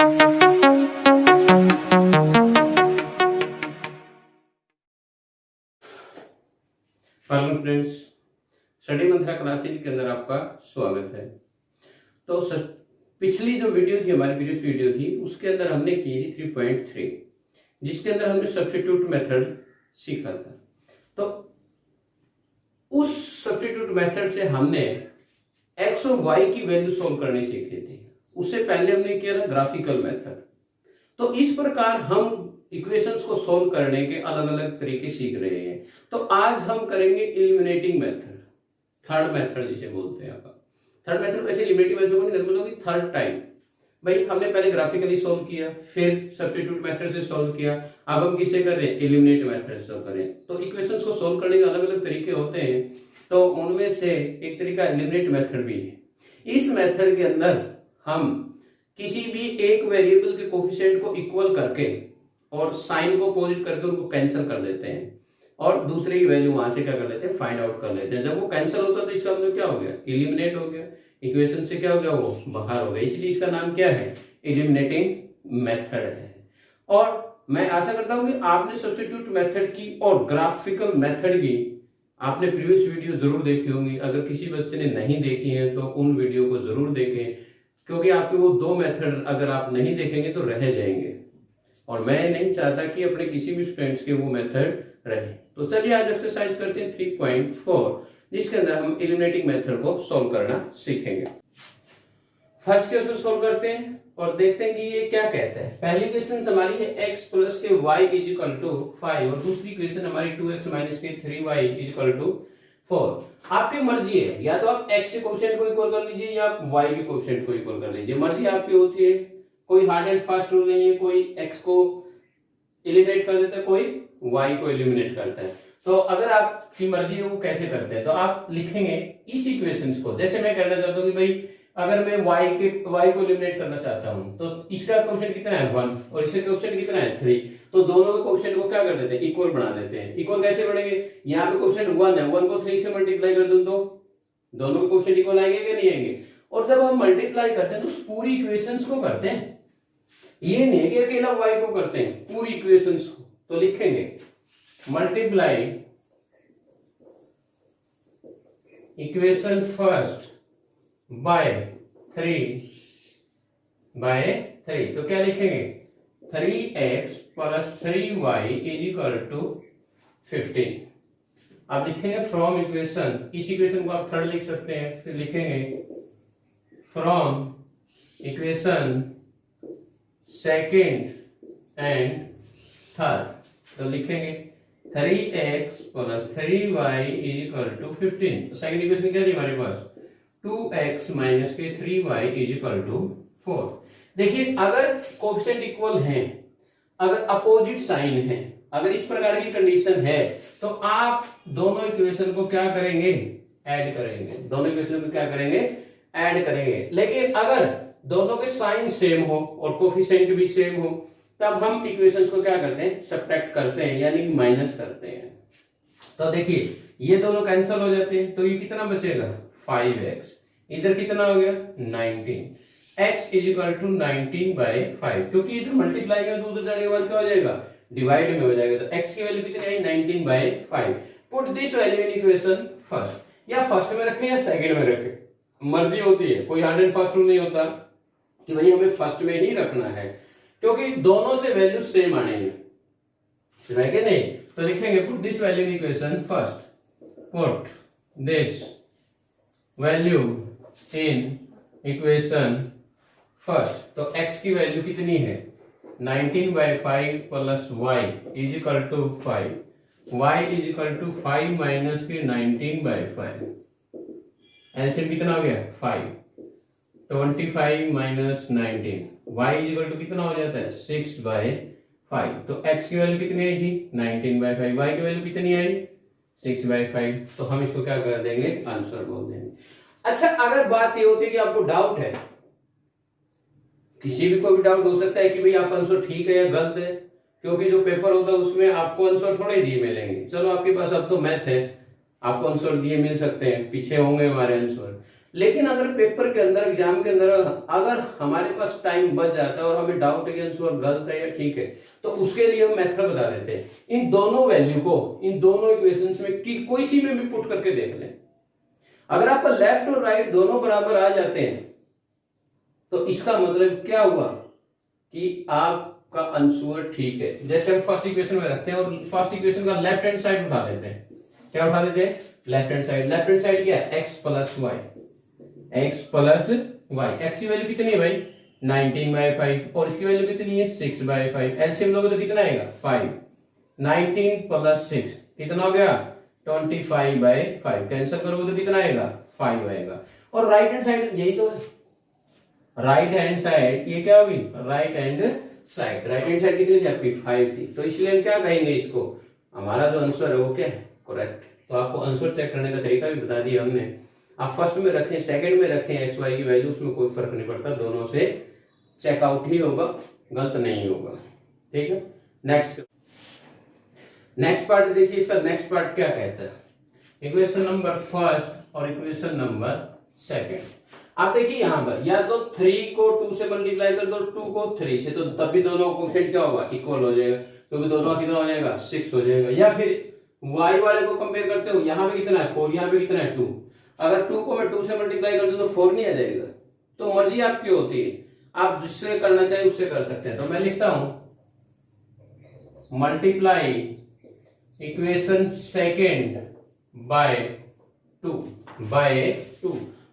Hello friends, study मंत्रा classes के अंदर आपका स्वागत है। तो पिछली जो वीडियो थी, हमारी प्रीवियस वीडियो थी, उसके अंदर हमने की थी 3.3, जिसके अंदर हमने सब्स्टिट्यूट मेथड सीखा था। तो उस सब्स्टिट्यूट मेथड से हमने एक्स और वाई की वैल्यू सोल्व करनी सीखी थी। उससे पहले हमने किया था ग्राफिकल मेथड। तो इस प्रकार हम इक्वेशंस को सोल्व करने के अलग अलग तरीके सीख रहे हैं। तो आज हम करेंगे इलिमिनेटिंग मेथड, थर्ड मेथड जिसे बोलते हैं। आप थर्ड मेथड, वैसे इलिमिनेटिंग मेथड को नहीं बोलोगे, थर्ड टाइप। भाई हमने पहले ग्राफिकली सोल्व किया, फिर सब्स्टिट्यूट मेथड से सोल्व किया, अब हम किसे कर रहे हैं, इलिमिनेट मेथड से कर रहे हैं। तो इक्वेशंस को सोल्व करने के अलग अलग तरीके होते हैं, तो उनमें से एक तरीका इलिमिनेट मेथड भी है। इस मेथड के अंदर हम किसी भी एक वेरिएबल के कोफिशिएंट को इक्वल करके और साइन को अपोजिट करके उनको कैंसिल कर देते हैं और दूसरे की वैल्यू वहां से क्या कर लेते हैं, फाइंड आउट कर लेते हैं। जब वो कैंसिल होता है तो इसका मतलब क्या हो गया, इलिमिनेट हो गया, इक्वेशन से क्या हो गया, वो बाहर हो गया। इसलिए इसका नाम क्या है, इलिमिनेटिंग मेथड है। और मैं आशा करता हूं कि आपने सब्स्टिट्यूट मेथड की और ग्राफिकल मेथड की आपने प्रीवियस वीडियो जरूर देखी होंगी। अगर किसी बच्चे ने नहीं देखी है तो उन वीडियो को जरूर देखें, क्योंकि आपके वो दो मेथड अगर आप नहीं देखेंगे तो रह जाएंगे, और मैं नहीं चाहता कि अपने किसी भी स्टूडेंट्स के वो मेथड रहे। तो चलिए आज एक्सरसाइज करते हैं 3.4, जिसके अंदर हम इलिमिनेटिंग मेथड को सॉल्व करना सीखेंगे। फर्स्ट क्वेश्चन सॉल्व करते हैं और देखते हैं कि ये क्या कहता है। पहली क्वेश्चन हमारी है x प्लस के y इज इक्वल टू 5 और दूसरी क्वेश्चन हमारी 2x माइनस के 3y इज इक्वल टू 4। आपकी मर्जी है, या तो आप x के कोएफिशिएंट को इक्वल कर लीजिए या आप y के कोएफिशिएंट को इक्वल कर लीजिए, मर्जी आपकी होती है। कोई हार्ड एंड फास्ट रूल नहीं है, कोई x को एलिमिनेट कर देता है, कोई y को एलिमिनेट करता है। तो अगर आपकी मर्जी है वो कैसे करते हैं, तो आप लिखेंगे इस इक्वेशंस को। जैसे मैं करना चाहता हूँ कि भाई अगर मैं y को एलिमिनेट करना चाहता हूँ तो इसका कोएफिशिएंट कितना है 1 और इसका कोएफिशिएंट कितना है 3, तो दोनों के कोएफिशिएंट को क्या कर देते हैं, इक्वल बना देते हैं। इक्वल कैसे बनेंगे, यहाँ पे कोएफिशिएंट 1 है, 1 को 3 से मल्टीप्लाई कर दूं तो दोनों के कोएफिशिएंट इक्वल आएंगे कि नहीं आएंगे। और जब हम मल्टीप्लाई करते हैं तो पूरी इक्वेशंस को करते हैं, ये नहीं है कि अकेला y को करते हैं, पूरी इक्वेशंस को। तो लिखेंगे मल्टीप्लाई इक्वेशन फर्स्ट बाय 3 तो क्या लिखेंगे, 3x plus 3y is equal to 15। आप लिखेंगे फ्रॉम इक्वेशन, इस इक्वेशन को आप थर्ड लिख सकते हैं, फिर लिखेंगे from equation second and third, तो लिखेंगे 3x plus 3y is equal to 15। तो सेकेंड इक्वेशन क्या थी हमारे पास, 2x माइनस के 3y इज इक्वल टू 4। देखिए अगर कोएफिशिएंट इक्वल हैं, अगर अपोजिट साइन है, अगर इस प्रकार की कंडीशन है, तो आप दोनों इक्वेशन को क्या करेंगे, ऐड करेंगे। दोनों इक्वेशन को क्या करेंगे, ऐड करेंगे। लेकिन अगर दोनों के साइन सेम हो और कोफिशिएंट भी सेम हो, तब हम इक्वेशंस को क्या करते हैं, सब्ट्रैक्ट करते हैं, यानी कि माइनस करते हैं। तो देखिए ये दोनों कैंसिल हो जाते हैं, तो ये कितना बचेगा 5x, इधर कितना हो गया 19, x इज इक्वल टू 19/5, क्योंकि इधर मल्टीप्लाई में तो उधर जाने के बाद क्या हो जाएगा, डिवाइड में हो जाएगा। तो x की वैल्यू कितनी आई 19/5। Put this value in equation first, या फर्स्ट में रखें या सेकंड में रखें, मर्जी होती है, कोई हार्ड एंड फास्ट रूल नहीं होता कि भाई हमें फर्स्ट में ही रखना है, क्योंकि दोनों से वैल्यू सेम आने हैं, है कि नहीं। तो लिखेंगे put this value in equation first, put this value in equation first. तो x की वैल्यू कितनी है 19/5 plus y is equal to 5, y is equal to 5 minus के 19/5, एलसीएम कितना हो गया 5, 25 minus 19, y is equal to कितना हो जाता है 6/5। तो x की वैल्यू कितनी आई थी 19/5, y की वैल्यू कितनी आई 6/5। तो हम इसको क्या कर देंगे, आंसर बोल देंगे। अच्छा अगर बात ये होती है कि आपको डाउट है, किसी भी को भी डाउट हो सकता है कि भाई आपका आंसर ठीक है या गलत है, क्योंकि जो पेपर होता है उसमें आपको आंसर थोड़े दिए मिलेंगे। चलो आपके पास अब तो मैथ है, आपको आंसर दिए मिल सकते हैं, पीछे होंगे हमारे आंसर, लेकिन अगर पेपर के अंदर, एग्जाम के अंदर अगर हमारे पास टाइम बच जाता है और हमें डाउट है कि आंसर गलत है या ठीक है, तो उसके लिए हम मेथड बता देते हैं। इन दोनों वैल्यू को, इन दोनों इक्वेशंस में कोई सी में भी पुट करके देख लें। अगर आपका लेफ्ट और राइट दोनों बराबर आ जाते हैं तो इसका मतलब क्या हुआ कि आपका आंसर ठीक है। जैसे हम फर्स्ट इक्वेशन में रखते हैं और फर्स्ट इक्वेशन का लेफ्ट हैंड साइड उठा लेते हैं। क्या उठा लेते हैं? Left hand side. Left hand side क्या है? x plus y. x plus y. x की वैल्यू कितनी है भाई? 19/5 और इसकी वैल्यू कितनी है? 6/5। एलसीएम लोगे तो कितना आएगा? 5। 19 प्लस 6 कितना हो गया? 25/5। कैंसिल करोगे तो कितना आएगा? 5 आएगा। और राइट हैंड साइड यही तो, राइट हैंड साइड ये क्या होगी? Right hand side. Right hand side कितनी थी आपकी? 5 थी। तो इसलिए हम क्या कहेंगे इसको? हमारा जो आंसर है वो क्या है? करेक्ट। तो आपको आंसर चेक करने का तरीका भी बता दिया हमने। आप फर्स्ट में रखें, सेकंड में रखें एक्स वाई की वैल्यू, उसमें कोई फर्क नहीं पड़ता, दोनों से चेकआउट ही होगा, गलत नहीं होगा। ठीक है। नेक्स्ट पार्ट देखिए, इसका नेक्स्ट पार्ट क्या कहता है। इक्वेशन नंबर फर्स्ट और इक्वेशन नंबर सेकंड। आप देखिए यहां पर या तो 3 को 2 से मल्टीप्लाई कर दो, 2 को 3 से, तो तब भी दोनों कोएफिशिएंट क्या होगा? इक्वल हो जाएगा, क्योंकि दोनों का कितना हो जाएगा? 6 हो जाएगा। या फिर y वाले को कंपेयर करते हो, यहां पे कितना है? 4, यहां पे कितना है? 2। अगर 2 को मैं 2 से मल्टीप्लाई कर दूं तो 4 नहीं आ जाएगा। तो मर्जी आपकी होती है, आप जिससे करना चाहिए उससे कर सकते हैं। तो मैं लिखता हूं मल्टीप्लाई इक्वेशन सेकेंड बाय 2।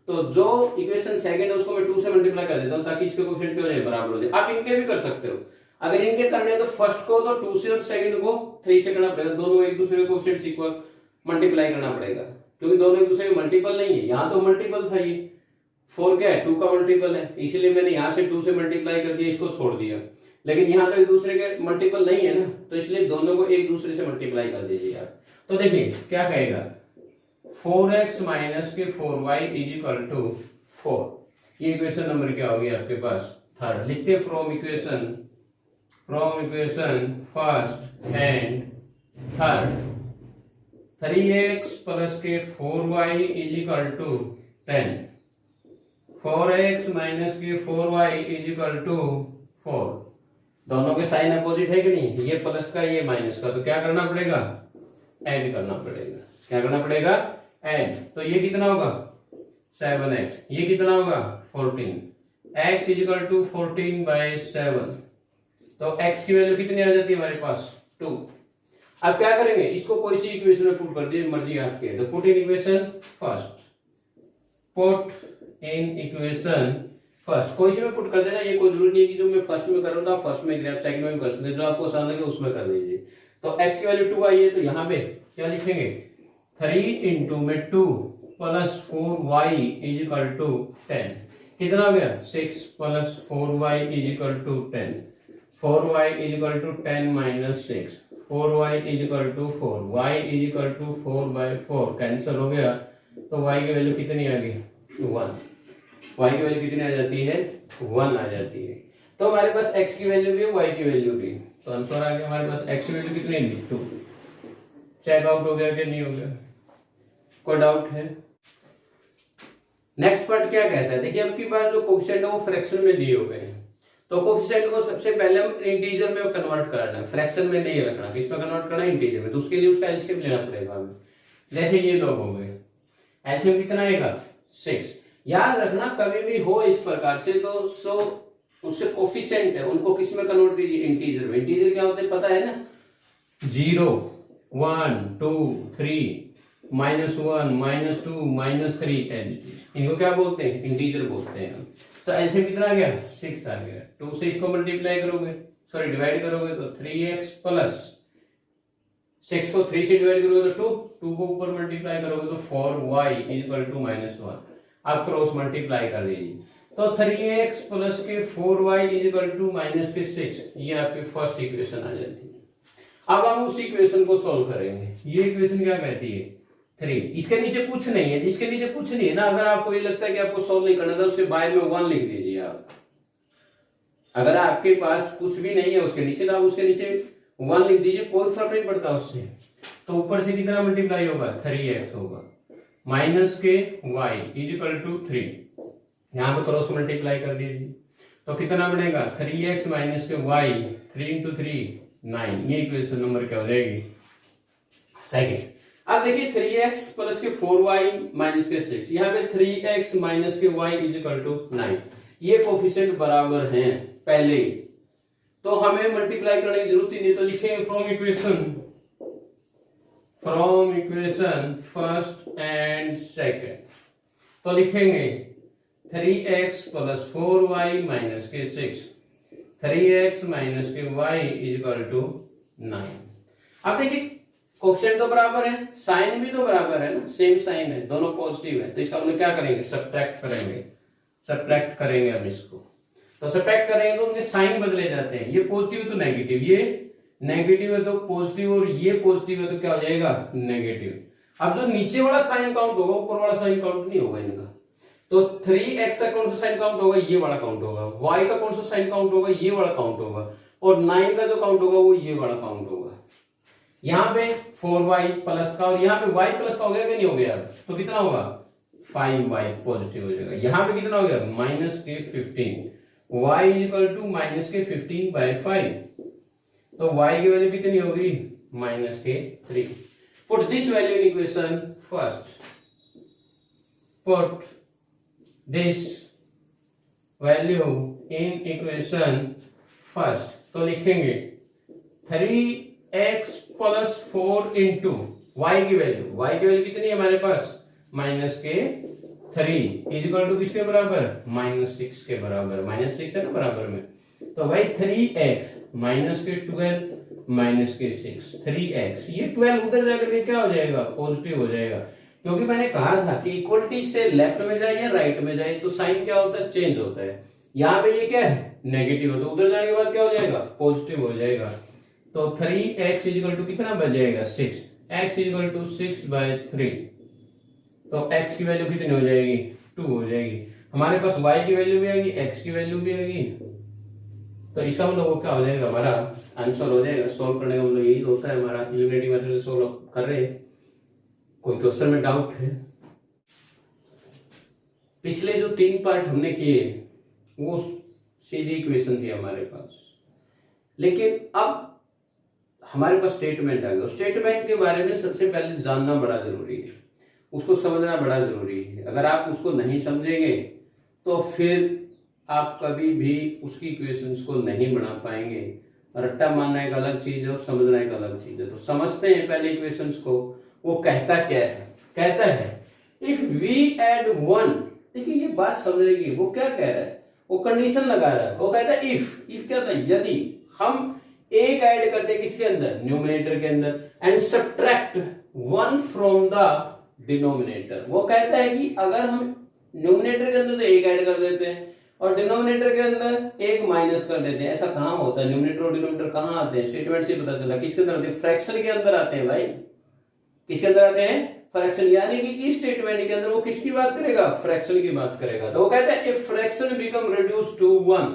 तो जो इक्वेशन सेकंड है उसको मैं 2 से मल्टीप्लाई कर देता हूं ताकि इसके कोएफिशिएंट क्या हो जाए? बराबर हो जाए। आप इनके भी कर सकते हो। अगर इनके करने हैं तो फर्स्ट को तो 2 से और सेकंड को 3 से करना पड़ेगा। दोनों एक दूसरे के कोएफिशिएंट इक्वल मल्टीप्लाई करना पड़ेगा, क्योंकि दोनों एक दूसरे के मल्टीपल नहीं है। यहां तो मल्टीपल था, ये 4 क्या है? 2 का मल्टीपल है, इसीलिए मैंने यहां से 2 से मल्टीप्लाई कर दिया, इसको छोड़ दिया। लेकिन यहाँ तो एक दूसरे के मल्टीपल नहीं है ना, तो इसलिए दोनों को एक दूसरे से मल्टीप्लाई कर दीजिए आप। तो देखिए क्या कहेगा? 4x माइनस के 4y इज इक्वल टू 4। ये इक्वेशन नंबर क्या होगी आपके पास? थर्ड। लिखते from equation first and third. 3x plus के 4y is equal to 10। 4x minus के 4y इज इक्वल टू 4। दोनों के साइन अपोजिट है कि नहीं? ये प्लस का, ये माइनस का, तो क्या करना पड़ेगा? ऐड करना पड़ेगा। क्या करना पड़ेगा? ऐड। तो ये कितना होगा? 7x। ये कितना होगा? 14। x is equal to 14/7। तो x की वैल्यू कितनी आ जाती है हमारे पास? 2। अब क्या करेंगे? इसको कोई सी इक्वेशन में पुट कर दीजिए, मर्जी आपकी है। तो put in equation first. Put in equation first. कोई सी में पुट कर देना, ये कोई जरूरी नहीं है कि जो मैं फर्स्ट में कर रहा था फर्स्ट में ग्रैब सेकंड में भी कर सकते हैं, जो आपको आसान लगे उसमें कर दीजिए। तो x की वैल्यू 2 आई है, तो यहाँ पे क्या लिखेंगे? 3 इंटू में 2 plus 4y is equal to 10। कितना हो गया? 6 plus 4y is equal to 10। 4y is equal to 10 minus 6। 4y is equal to 4। y is equal to 4/4। Cancel हो गया, तो y की वैल्यू कितनी आ गई? 1। y की वैल्यू कितनी आ जाती है? 1 आ जाती है। तो हमारे पास x की वैल्यू भी है, y की वैल्यू भी। तो आंसर आ गया हमारे पास x की वैल्यू कितनी है? 2। चेक आउट हो गया कि नहीं हो गया? कोई डाउट है? नेक्स्ट पार्ट क्या कहता है? देखिए अब की बार जो कोएफिशिएंट है वो फ्रैक्शन में दिए हुए हैं, तो कोएफिशिएंट को सबसे पहले हम इंटीजर में कन्वर्ट करना है, फ्रैक्शन में नहीं रखना। किसमें कन्वर्ट करना है? इंटीजर में। तो उसके लिए उसका एलसीएम लेना पड़ेगा हमें। जैसे ये लोग हो गए, एलसीएम कितना आएगा? 6। याद रखना कभी भी हो इस प्रकार से तो उससे कोएफिशिएंट है उनको किस में कन्वर्ट कीजिए? इंटीजर में। इंटीजर क्या होते हैं पता है ना? 0, 1, 2, 3, -1, -2, -3, इनको क्या बोलते हैं? इंटीजर बोलते हैं। तो एलसीएम कितना आ गया? 6 आ गया। 2 से इसको मल्टीप्लाई करोगे, सॉरी डिवाइड करोगे तो 3x प्लस 6 को 3 से डिवाइड करोगे तो 2 को ऊपर मल्टीप्लाई करोगे तो 4y इज इक्वल टू -1। आप क्रॉस मल्टीप्लाई कर लीजिए, तो 3x प्लस के 4y is equal to minus के 6, ये आपकी फर्स्ट इक्वेशन आ जाती है। अब हम उस इक्वेशन को सॉल्व करेंगे। ये इक्वेशन क्या कहती है? 3। इसके नीचे कुछ नहीं है, इसके नीचे कुछ नहीं है ना। अगर आपको ये लगता है कि आपको सॉल्व नहीं करना था, उसके बाद में 1 लिख दीजिए आप। अगर आपके पास कुछ भी नहीं है उसके नीचे, तो आप उसके नीचे 1 लिख दीजिए, कोई फर्क नहीं पड़ता उससे। तो ऊपर से कितना मल्टीप्लाई होगा? 3x होगा। माइनस के वाई इज इक्वल टू 3, यहां पे क्रॉस मल्टीप्लाई कर दीजिए तो कितना बनेगा 3x माइनस के वाई, 3 इंटू 3 9, ये इक्वेशन नंबर क्या हो जाएगी सेकेंड। अब देखिए 3x प्लस के 4y माइनस के 6, यहाँ पे 3x माइनस के y इज इक्वल टू 9, ये कोफिशिएंट बराबर हैं पहले, तो हमें मल्टीप्लाई करने की जरूरत ही नहीं, तो लिखेंगे from equation first and second, तो लिखेंगे 3x प्लस 4y माइनस के 6, 3x माइनस के y इज इक्वल टू 9। अब देखिए कोफिशिएंट तो बराबर है, साइन भी तो बराबर है ना, सेम साइन है, दोनों पॉजिटिव है, तो इसका हम क्या करेंगे सब्ट्रैक्ट करेंगे हम इसको, तो सब्ट्रैक्ट करेंगे तो उनके साइन बदले जाते हैं, ये पॉजिटिव तो नेगेटिव, ये नेगेटिव है तो पॉजिटिव, और ये पॉजिटिव है तो क्या हो जाएगा नेगेटिव। अब जो नीचे वाला साइन काउंट होगा ऊपर वाला साइन काउंट नहीं होगा इनका, तो 3x का कौन सा साइन काउंट होगा ये वाला काउंट होगा, y का कौन सा साइन काउंट होगा ये वाला काउंट होगा, और 9 का जो काउंट होगा वो ये वाला काउंट होगा। यहाँ पे 4y प्लस का और यहाँ पे y प्लस का हो गया कि नहीं हो गया, तो कितना होगा 5y पॉजिटिव हो जाएगा। यहाँ पे कितना हो गया माइनस के 15, y is equal to minus के 15/5, तो y की वैल्यू कितनी होगी माइनस के 3। Put this value in equation first, put this value in equation first, तो लिखेंगे 3x प्लस 4 इंटू y की वैल्यू कितनी है हमारे पास माइनस के 3 इज इक्वल टू किसके बराबर -6 के बराबर, -6 है ना बराबर में, तो भाई 3x माइनस के 12 माइनस के 6, 3x, ये 12 उधर जाकर के क्या हो जाएगा पॉजिटिव हो जाएगा, क्योंकि मैंने कहा था कि इक्वलिटी से लेफ्ट में जाए या राइट में जाए तो साइन क्या होता है चेंज होता है, यहाँ पे ये क्या है नेगेटिव है, तो उधर जाने के बाद क्या हो जाएगा पॉजिटिव हो जाएगा, तो 3x इज इक्वल टू कितना बच जाएगा 6, x इज इक्वल टू 6/3, तो x की वैल्यू कितनी हो जाएगी 2 हो जाएगी, हमारे पास y की वैल्यू भी आएगी x की वैल्यू भी आएगी, तो इसका हम लोग क्या हो जाएगा हमारा आंसर हो जाएगा। सॉल्व करने का हम लोग यही होता है हमारा, एलिमिनेटिंग मेथड से सॉल्व कर रहे हैं। कोई क्वेश्चन में डाउट है? पिछले जो 3 पार्ट हमने किए वो सीधी इक्वेशन थी हमारे पास, लेकिन अब हमारे पास स्टेटमेंट आ गया। स्टेटमेंट के बारे में सबसे पहले जानना बड़ा जरूरी है, उसको समझना बड़ा जरूरी है। अगर आप उसको नहीं समझेंगे तो फिर आप कभी भी उसकी इक्वेशंस को नहीं बना पाएंगे। रट्टा मानना एक अलग चीज है और समझना एक अलग चीज है। तो समझते हैं पहले इक्वेशंस को। वो कहता क्या है, कहता है इफ वी एड 1, देखिए ये बात समझने की, वो क्या कह रहा है, वो कंडीशन लगा रहा है। वो कहता है इफ क्या होता है, यदि हम एक ऐड करते हैं किसके अंदर न्यूमरेटर के अंदर, and subtract 1 from the denominator. वो कहता है कि अगर हम न्यूमरेटर के अंदर तो एक ऐड कर देते हैं और डिनोमिनेटर के अंदर एक माइनस कर देते हैं, ऐसा कहां होता है? न्यूमरेटर और डिनोमिनेटर कहां आते हैं? स्टेटमेंट से पता चला। किसके अंदर आते हैं? फ्रैक्शन के अंदर आते हैं भाई। किसके अंदर आते हैं? फ्रैक्शन। यानी कि इस स्टेटमेंट के अंदर वो किसकी बात करेगा? फ्रैक्शन की बात करेगा। तो वो कहता है if fraction become reduce to 1,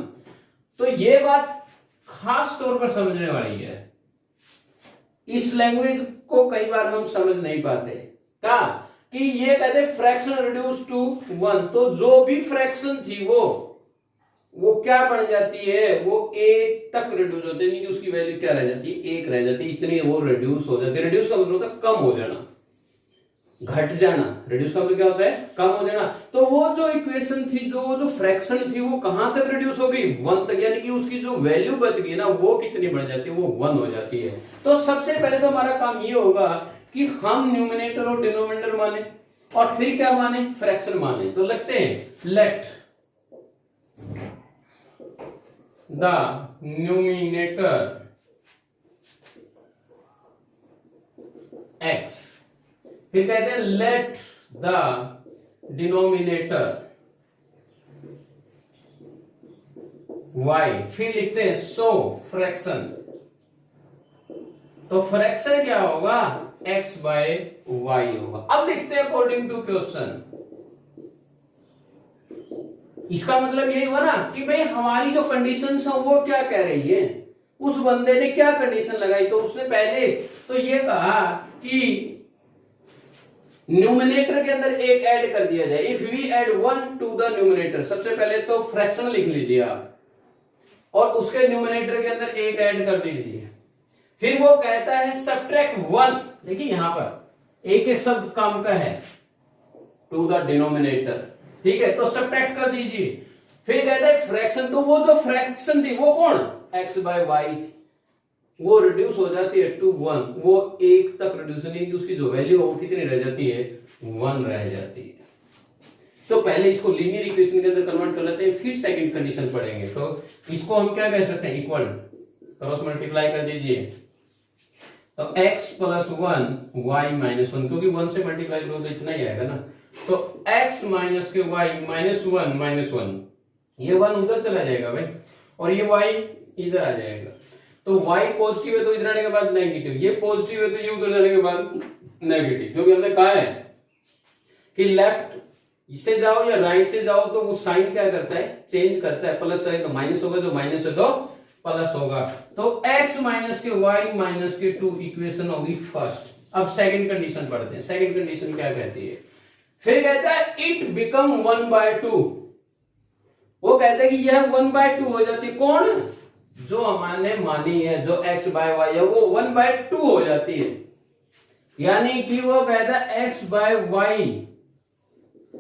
तो ये बात खास तौर पर समझने वाली है। इस लैंग्वेज को कई बार हम समझ नहीं पाते। क्या कि ये कहते फ्रैक्शन रिड्यूस टू 1, तो जो भी फ्रैक्शन थी वो क्या बन जाती है? वो 1 तक रिड्यूस होती है, कि उसकी वैल्यू क्या रह जाती है? 1 रह जाती है। इतनी वो रिड्यूस हो जाती है। रिड्यूस का मतलब होता है कम हो जाना, घट जाना। रिड्यूस का मतलब क्या होता है? कम हो जाना। तो वो जो इक्वेशन थी, जो फ्रैक्शन थी, वो कहां तक रिड्यूस हो गई? 1 तक। यानी कि उसकी जो वैल्यू बच गई ना, वो कितनी बढ़ जाती है? वो 1 हो जाती है। तो सबसे पहले तो हमारा काम ये होगा कि हम न्यूमरेटर और डिनोमिनेटर माने, और फिर क्या माने? फ्रैक्शन माने। तो लगते हैं लेट द न्यूमरेटर x, फिर कहते हैं लेट द डिनोमिनेटर y, फिर लिखते हैं सो फ्रैक्शन। तो फ्रैक्शन क्या होगा? x/y होगा। अब लिखते हैं अकॉर्डिंग टू क्वेश्चन। इसका मतलब यही हुआ ना कि भाई हमारी जो कंडीशंस है वो क्या कह रही है। उस बंदे ने क्या कंडीशन लगाई? तो उसने पहले तो ये कहा कि न्यूमिनेटर के अंदर एक ऐड कर दिया जाए, if we add 1 to the numerator, सबसे पहले तो फ्रैक्शन लिख लीजिए आप और उसके न्यूमिनेटर के अंदर एक ऐड कर दीजिए। फिर वो कहता है सब्ट्रैक्ट 1, देखिए यहां पर एक एक शब्द काम का है, टू द डिनोमिनेटर, ठीक है, तो सब्ट्रैक्ट कर दीजिए। फिर कहता है फ्रैक्शन, तो वो जो फ्रैक्शन थी वो कौन, x बाय वाई, वो रिड्यूस हो जाती है टू 1, वो 1 तक रिड्यूस नहीं की उसकी जो वैल्यू वो कितनी रह जाती है, 1 रह जाती है। तो पहले इसको लीनियर इक्वेशन के अंदर कन्वर्ट कर लेते हैं, फिर सेकंड कंडीशन पढ़ेंगे। तो इसको हम क्या कह सकते हैं, इक्वल, क्रॉस मल्टीप्लाई कर दीजिए, तो x प्लस 1 y माइनस 1, क्योंकि 1 से मल्टीप्लाई करो तो इतना ही आएगा ना, तो x माइनस के y माइनस 1, ये 1 उधर चला जाएगा भाई, और ये y इधर आ जाएगा। तो y पॉजिटिव है तो इधर आने के बाद नेगेटिव, ये पॉजिटिव है तो ये उधर जाने के बाद नेगेटिव, क्योंकि हमने कहा है कि लेफ्ट से जाओ या राइट से जाओ तो वो साइन क्या करता है, चेंज करता है, प्लस है तो माइनस होगा, जो माइनस है तो प्लस होगा। तो x माइनस के y माइनस के 2 इक्वेशन होगी फर्स्ट। अब सेकंड कंडीशन पढ़ते हैं, सेकंड कंडीशन क्या कहती है, फिर कहता है इट बिकम 1/2, वो कहता है कि यह 1/2 हो जाती है, कौन, जो हमने मानी है, जो x बाय वाई है वो 1/2 हो जाती है, यानी कि वो कहता है x बाय वाई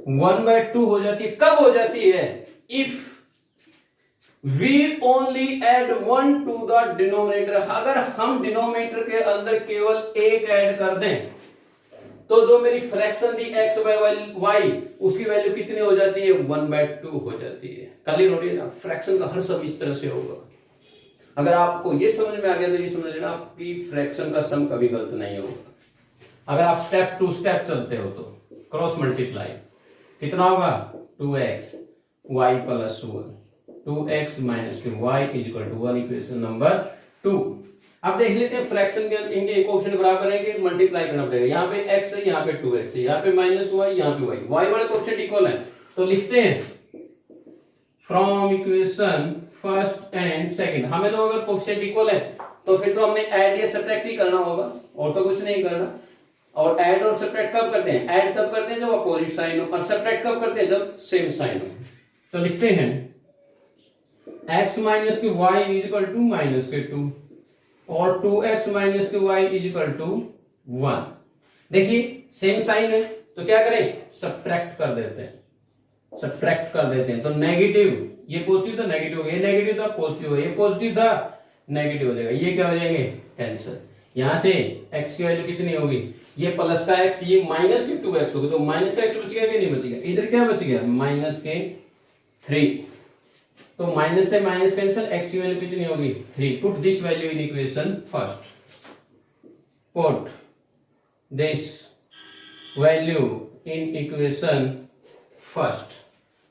1/2 हो जाती है। कब हो जाती है, if we only add 1 to the denominator, अगर हम डिनोमिनेटर के अंदर केवल एक ऐड कर दें तो जो मेरी फ्रैक्शन थी x बाय वाई उसकी वैल्यू कितनी हो जाती है, 1/2 हो जाती है। क्लियर हो रही है ना, फ्रैक्शन का हर सब इस तरह से होगा। अगर आपको ये समझ में आ गया तो ये समझ लेना आपकी फ्रैक्शन का सम कभी गलत नहीं होगा। अगर आप स्टेप टू स्टेप चलते हो तो क्रॉस मल्टीप्लाई कितना होगा, 2x y plus 1, 2x minus y is equal to 1, equation number 2। अब देख लेते हैं फ्रैक्शन के इनके एक ऑप्शन बराबर है कि मल्टीप्लाई करना पड़ेगा, यहाँ पे x है, यहाँ पे 2x है, यहाँ पे माइनस y, यहाँ पे y वाले कोएफिशिएंट इक्वल है, तो लिखते हैं from equation first and second. हमें तो अगर कोएफिशिएंट इक्वल है तो फिर तो हमने ऐड या सब्ट्रैक्ट ही करना होगा और तो कुछ नहीं करना। और ऐड और सब्ट्रैक्ट कब करते हैं, ऐड तब करते हैं जब अपोजिट साइन हो, और सब्ट्रैक्ट कब करते हैं जब सेम साइन हो। तो लिखते हैं x माइनस के y is equal to minus के 2 और 2x माइनस के y इज इक्वल टू 1। देखिए सेम साइन है तो क्या करें, सब्ट्रैक्ट कर देते हैं, सब्ट्रैक्ट कर देते हैं। तो नेगेटिव, ये पॉजिटिव था नेगेटिव हो गया, ये नेगेटिव था पॉजिटिव हो गया, ये पॉजिटिव था नेगेटिव हो जाएगा, ये क्या हो जाएंगे, कैंसिल। यहां से x की वैल्यू कितनी होगी, ये प्लस का x, ये माइनस के 2x होगा, तो माइनस का x बच गया कि नहीं बच गया, इधर क्या बच गया, माइनस के 3, तो माइनस से माइनस कैंसिल, x की वैल्यू कितनी होगी 3। Put this value in equation first, put this value in equation first,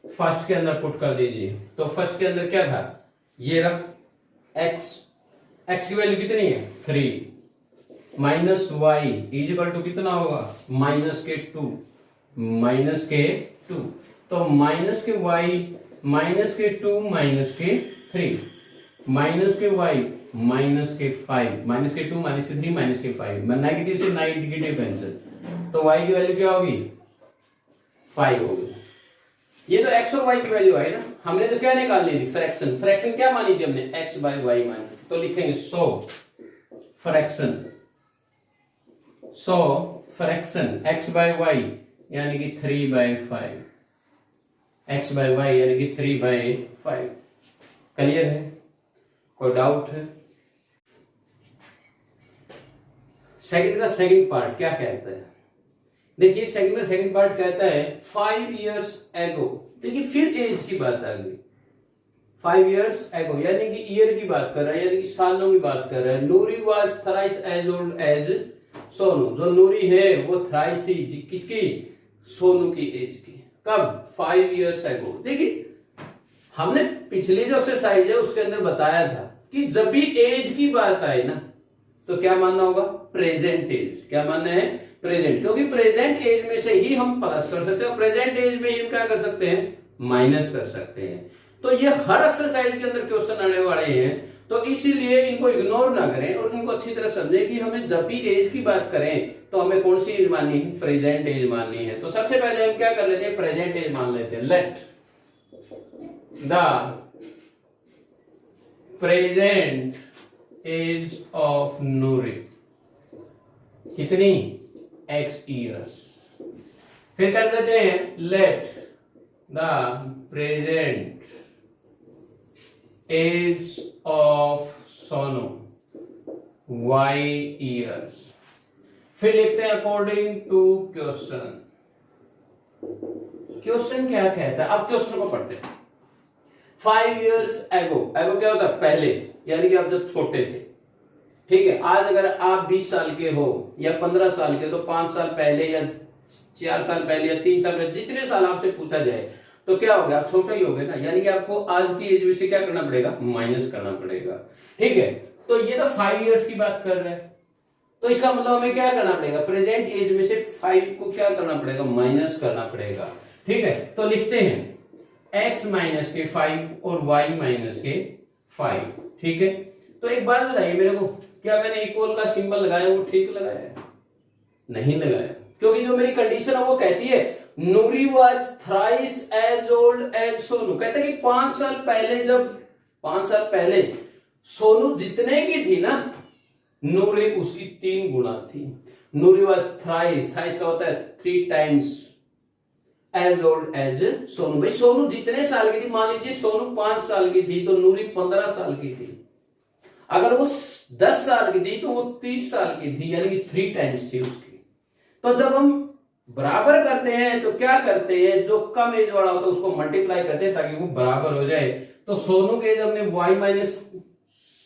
first के अंदर पुट कर दीजिए। तो फर्स्ट के अंदर क्या था, ये रख x की वैल्यू कितनी है 3 minus y is equal to कितना होगा, माइनस के 2, माइनस के 2, तो माइनस के y माइनस के 2 माइनस के 3 माइनस के y माइनस के 5 माइनस के 2 माइनस के 3 माइनस के 5, नेगेटिव से नेगेटिव कैंसिल, तो y की वैल्यू क्या होगी 5 होगी। ये तो x और y की वैल्यू आई ना, हमने तो क्या निकालनी थी, फ्रैक्शन। फ्रैक्शन क्या मानी थी हमने, x बाय वाई मानी, तो लिखेंगे सो फ्रैक्शन, सो फ्रैक्शन x बाय वाई यानी कि 3/5, x बाय वाई यानी कि 3/5। क्लियर है, कोई डाउट है। सेकंड का सेकंड पार्ट क्या कहता है, देखिए सेकंड का सेकंड पार्ट कहता है 5 years ago, देखिए फिर एज की बात आ गई, 5 years ago यानी कि ईयर की बात कर रहा है, यानी कि सालों की बात कर रहा है। Noori was thrice as old as Sonu, जो नूरी है वो थ्राइस थी किसकी, सोनू की एज की। कब, 5 years ago। देखिए हमने पिछली जो एक्सरसाइज है उसके अंदर बताया था कि जब भी एज की बात आए ना तो क्या मानना होगा, प्रेजेंट एज। क्या मानना है, प्रेजेंट, क्योंकि प्रेजेंट एज में से ही हम प्लस कर सकते हैं और प्रेजेंट एज में ही हम क्या कर सकते हैं, माइनस कर सकते हैं। तो ये हर एक्सरसाइज के अंदर क्वेश्चन आने वाले हैं, तो इसीलिए इनको इग्नोर ना करें और इनको अच्छी तरह समझें कि हमें जब भी एज की बात करें तो हमें कौन सी एज माननी है, प्रेजेंट एज माननी है। तो सबसे पहले हम क्या कर लेते हैं, प्रेजेंट एज मान लेते हैं। Let the present age of Noori कितनी, x ईयर्स। फिर कर देते हैं let the present age of Sonu y years. फिर लिखते हैं अकॉर्डिंग टू क्वेश्चन। क्वेश्चन क्या कहता है, अब क्वेश्चन को पढ़ते हैं। 5 years ago, एगो क्या होता है, पहले, यानी कि आप जब छोटे थे, ठीक है। आज अगर आप 20 साल के हो या 15 साल के, तो 5 साल पहले या 4 साल पहले या 3 साल पहले, जितने साल आपसे पूछा जाए तो क्या हो गया, आप छोटे ही हो गए ना, यानी कि आपको आज की एज में से क्या करना पड़ेगा, माइनस करना पड़ेगा, ठीक है। तो ये तो 5 years की बात कर रहे हैं, तो इसका मतलब हमें क्या करना पड़ेगा, प्रेजेंट एज में से 5 को क्या करना पड़ेगा, माइनस करना पड़ेगा, ठीक है। तो लिखते हैं x माइनस के 5 और y माइनस के 5, ठीक है। तो एक बात बताइए मेरे को, क्या मैंने इक्वल का सिंबल लगाया वो ठीक लगाया है, नहीं लगाया, क्योंकि जो मेरी कंडीशन है वो कहती है Noori was thrice as old as Sonu. कहते हैं कि 5 साल पहले, जब 5 साल पहले सोनू जितने की थी ना, नूरी उसकी 3 गुना थी। नूरी वाज थ्राइस, थ्राइस का होता है 3 times as old as Sonu. भाई सोनू जितने साल की थी, मान लीजिए सोनू 5 साल की थी तो नूरी 15 साल की थी। अगर वो 10 साल की थी तो वो 30 साल की थी, यानी कि 3 times थी उसकी। तो जब हम बराबर करते हैं तो क्या करते हैं, जो कम एज वाला होता है उसको मल्टीप्लाई करते हैं ताकि वो बराबर हो जाए। तो सोनू के एज हमने y माइनस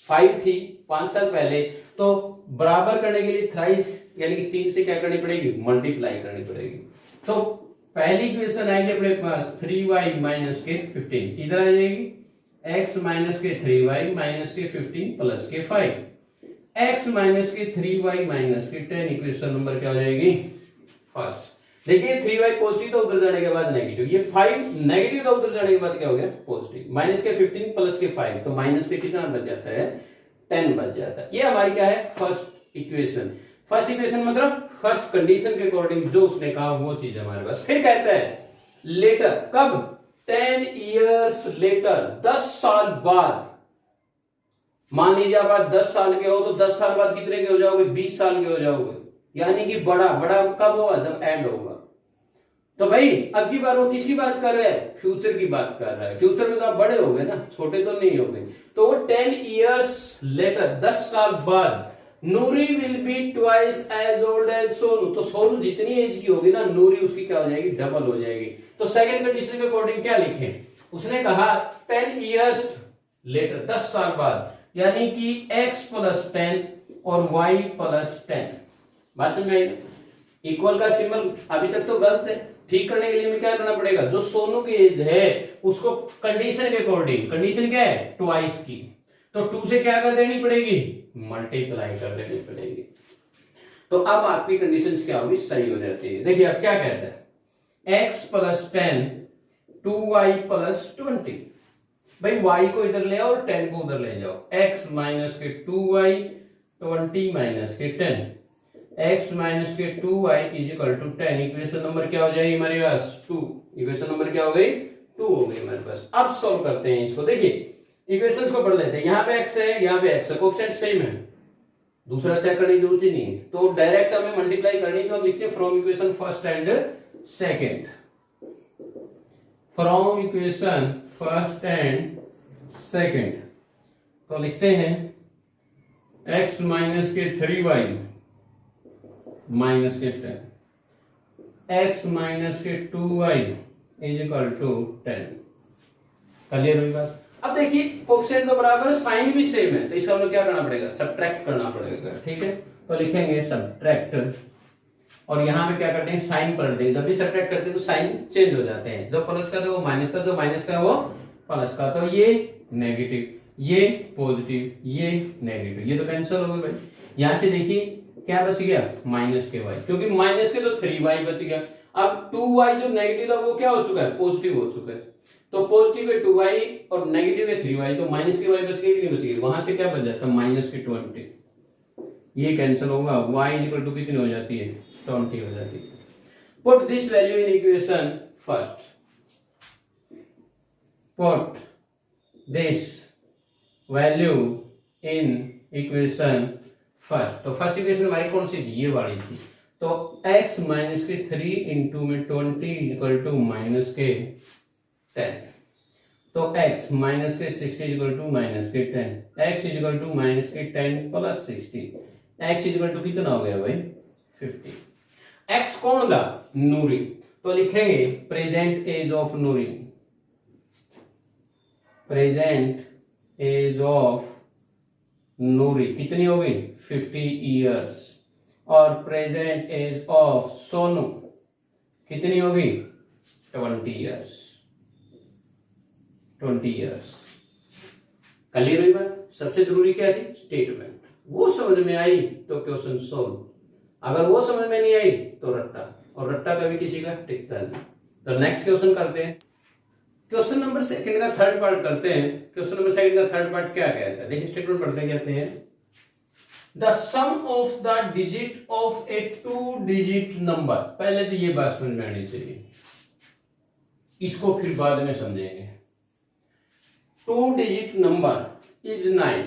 5 थी 5 साल पहले, तो बराबर करने के लिए थ्राइस यानी कि 3 से क्या करनी पड़ेगी, मल्टीप्लाई करनी पड़ेगी। तो पहली इक्वेशन आएगी अपने पास 3y माइनस के 15, इधर आ जाएगी x माइनस के 3y माइनस के 15 प्लस के 5, x माइनस के 3y माइनस के 10। इक्वेशन नंबर क्या हो जाएगी, फर्स्ट। देखिए 3y पॉजिटिव तो उधर जाने के बाद नेगेटिव, ये 5 नेगेटिव तो उधर जाने के बाद क्या हो गया, पॉजिटिव। माइनस के 15 प्लस के 5, तो माइनस के कितना बच जाता है, 10 बच जाता है। ये हमारी क्या है, फर्स्ट इक्वेशन। फर्स्ट इक्वेशन मतलब फर्स्ट कंडीशन के अकॉर्डिंग जो उसने कहा वो चीज हमारे पास। फिर कहता है लेटर, कब, 10 years लेटर, 10 साल बाद। मान लीजिए आप आज 10 साल के हो तो 10 साल बाद कितने के हो जाओगे, 20 साल के हो जाओगे, यानी कि बड़ा बड़ा कब होगा, जब एंड होगा। तो भाई अब की बार वो किसकी बात कर रहे हैं, फ्यूचर की बात कर रहा है। फ्यूचर में तो आप बड़े हो गए ना, छोटे तो नहीं हो गए। तो वो 10 years लेटर, 10 साल बाद, Noori will be twice as old as Sonu. तो सोनू जितनी एज की होगी ना, नूरी उसकी क्या हो जाएगी, डबल हो जाएगी। तो सेकंड कंडीशन के अकॉर्डिंग क्या लिखें, उसने कहा 10 years लेटर, 10 साल बाद, यानी कि x प्लस 10 और y प्लस 10। बात समझ में, इक्वल का सिंबल अभी तक तो गलत है, ठीक करने के लिए हमें क्या करना पड़ेगा, जो सोनू की एज है उसको कंडीशन के अकॉर्डिंग, कंडीशन क्या है, ट्वाइस की, तो 2 से क्या कर देनी पड़ेगी, मल्टीप्लाई कर देनी पड़ेगी। तो अब आपकी कंडीशंस क्या होगी, सही हो जाती है। देखिए अब क्या कहता है, x प्लस 10 2y प्लस 20। भाई y को इधर ले आओ और 10 को उधर ले जाओ। x माइनस के 2y 20 माइनस के 10, x माइनस के 2y is equal to 10। Equation number क्या हो जाएगी हमारे पास, 2। इक्वेशन नंबर क्या हो गई, 2 हो गई हमारे पास। अब सॉल्व करते हैं इसको। देखिए इक्वेशंस को पढ़ लेते हैं, यहाँ पे x है, यहाँ पे x है, कोएफिशिएंट सेम है, दूसरा चेक करने की जरूरत ही नहीं है। तो डायरेक्ट हमें मल्टीप्लाई करनी है, तो हम लिखते हैं from equation first and second. From equation first and second तो लिखते हैं x माइनस के 3y माइनस के 10, x माइनस के 2y is equal to 10। Clear हुई बात। अब देखिए कोएफिशिएंट तो बराबर है, साइन भी सेम है, तो इसका हमें क्या करना पड़ेगा, सब्ट्रैक्ट करना पड़ेगा, ठीक है। तो लिखेंगे सब्ट्रैक्ट, और यहाँ पे क्या करते हैं, साइन पलट देंगे। जब भी सब्ट्रैक्ट करते हैं तो साइन चेंज हो जाते हैं, जो प्लस का तो वो माइनस का, जो माइनस का वो प्लस का। तो ये नेगेटिव, ये पॉजिटिव, ये नेगेटिव, ये तो कैंसिल हो गए भाई। यहाँ से देखिए क्या बच गया, माइनस के y, क्योंकि माइनस के तो 3y बच गया। अब 2y जो नेगेटिव था वो क्या हो चुका है, पॉजिटिव हो चुका है। तो पॉजिटिव है 2y और नेगेटिव है 3y, तो माइनस के y बच गई कि नहीं बच गई, वहां से क्या बच जाता है माइनस के 20, ये कैंसिल होगा, y इक्वल टू कितनी हो जाती है 20 हो जाती है। Put this value in equation first, put this value in equation first. तो फर्स्ट इक्वेशन हमारी कौन सी थी, ये वाली थी। तो x माइनस के 3 इंटू में 20 इक्वल टू माइनस के 10, तो x माइनस के 60 इक्वल टू माइनस के 10, x इक्वल टू माइनस के 10 प्लस 60, x इक्वल टू कितना हो गया भाई 50। x कौन था, नूरी, तो लिखेंगे present age of Noori, present age of Noori कितनी हो गई 50 ईयर्स, और प्रेजेंट एज ऑफ सोनू कितनी हो गई 20 ईयर्स, 20 ईयर्स। क्लियर हुई बात। सबसे जरूरी क्या थी, स्टेटमेंट, वो समझ में आई तो क्वेश्चन सोल्व, अगर वो समझ में नहीं आई तो रट्टा, और रट्टा कभी किसी का टिकता नहीं। तो नेक्स्ट क्वेश्चन करते हैं, क्वेश्चन नंबर सेकंड का थर्ड पार्ट करते हैं। क्वेश्चन नंबर सेकंड का थर्ड पार्ट क्या कहता है, देखिए स्टेटमेंट पढ़ते हैं, कहते हैं the sum of the digit of a 2 digit number. पहले तो ये बात समझ में आनी चाहिए, इसको फिर बाद में समझेंगे। 2 डिजिट नंबर इज 9।